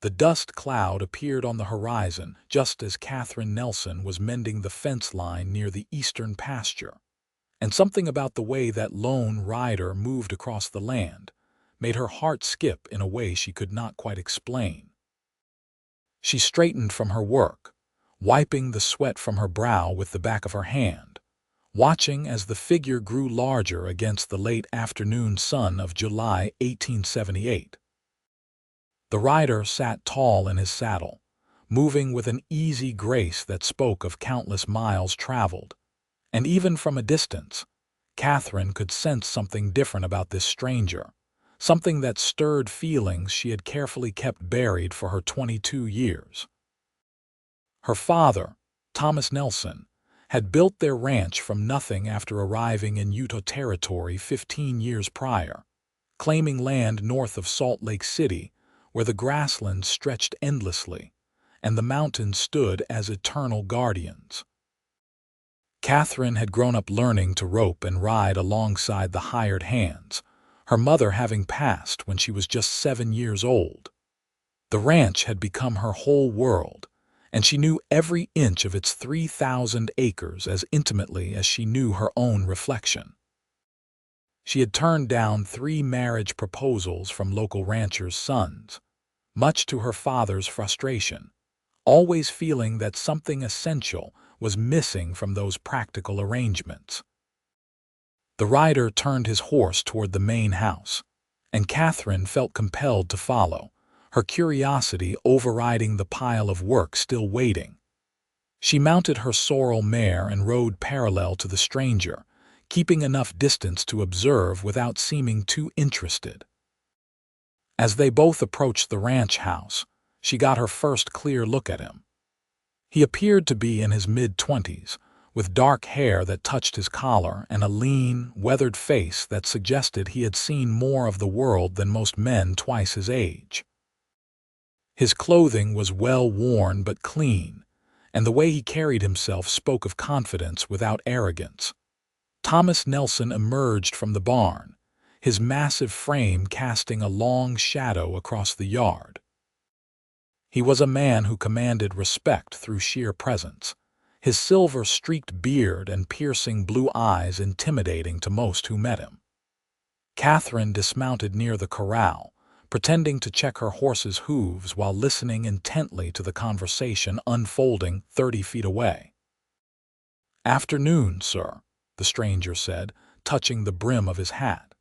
The dust cloud appeared on the horizon just as Katherine Nelson was mending the fence line near the eastern pasture, and something about the way that lone rider moved across the land made her heart skip in a way she could not quite explain. She straightened from her work, wiping the sweat from her brow with the back of her hand, watching as the figure grew larger against the late afternoon sun of July 1878. The rider sat tall in his saddle, moving with an easy grace that spoke of countless miles traveled, and even from a distance, Katherine could sense something different about this stranger, something that stirred feelings she had carefully kept buried for her 22 years. Her father, Thomas Nelson, had built their ranch from nothing after arriving in Utah Territory 15 years prior, claiming land north of Salt Lake City where the grasslands stretched endlessly and the mountains stood as eternal guardians. Katherine had grown up learning to rope and ride alongside the hired hands, her mother having passed when she was just 7 years old. The ranch had become her whole world, and she knew every inch of its 3,000 acres as intimately as she knew her own reflection. She had turned down 3 marriage proposals from local ranchers' sons, much to her father's frustration, always feeling that something essential was missing from those practical arrangements. The rider turned his horse toward the main house, and Katherine felt compelled to follow, her curiosity overriding the pile of work still waiting. She mounted her sorrel mare and rode parallel to the stranger, keeping enough distance to observe without seeming too interested. As they both approached the ranch house, she got her first clear look at him. He appeared to be in his mid-20s, with dark hair that touched his collar and a lean, weathered face that suggested he had seen more of the world than most men twice his age. His clothing was well worn but clean, and the way he carried himself spoke of confidence without arrogance. Thomas Nelson emerged from the barn, his massive frame casting a long shadow across the yard. He was a man who commanded respect through sheer presence, his silver-streaked beard and piercing blue eyes intimidating to most who met him. Katherine dismounted near the corral, pretending to check her horse's hooves while listening intently to the conversation unfolding 30 feet away. "Afternoon, sir," the stranger said, touching the brim of his hat.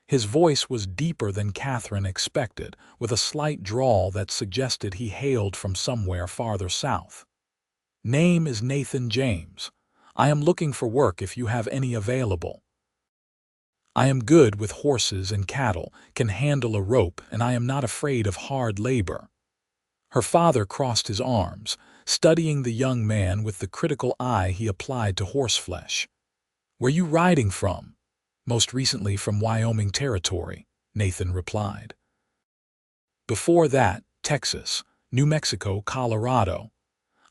His voice was deeper than Katherine expected, with a slight drawl that suggested he hailed from somewhere farther south. "Name is Nathan James. I am looking for work if you have any available. I am good with horses and cattle, can handle a rope, and I am not afraid of hard labor." Her father crossed his arms, studying the young man with the critical eye he applied to horseflesh. "Where you riding from?" "Most recently from Wyoming Territory," Nathan replied. "Before that, Texas, New Mexico, Colorado.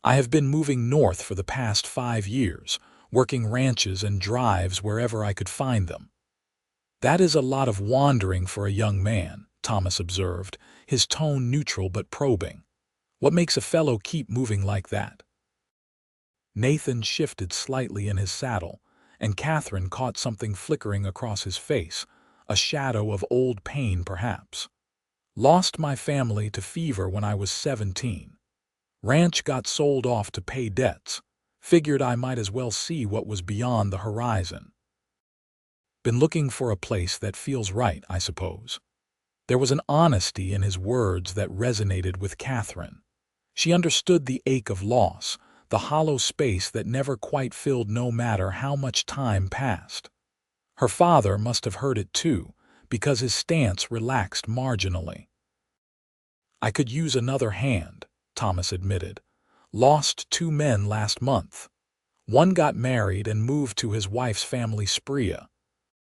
I have been moving north for the past 5 years, working ranches and drives wherever I could find them." "That is a lot of wandering for a young man," Thomas observed, his tone neutral but probing. "What makes a fellow keep moving like that?" Nathan shifted slightly in his saddle, and Katherine caught something flickering across his face, a shadow of old pain perhaps. "Lost my family to fever when I was 17. Ranch got sold off to pay debts. Figured I might as well see what was beyond the horizon. Been looking for a place that feels right, I suppose." There was an honesty in his words that resonated with Katherine. She understood the ache of loss, the hollow space that never quite filled no matter how much time passed. Her father must have heard it too, because his stance relaxed marginally. "I could use another hand," Thomas admitted. "Lost 2 men last month. One got married and moved to his wife's family spree.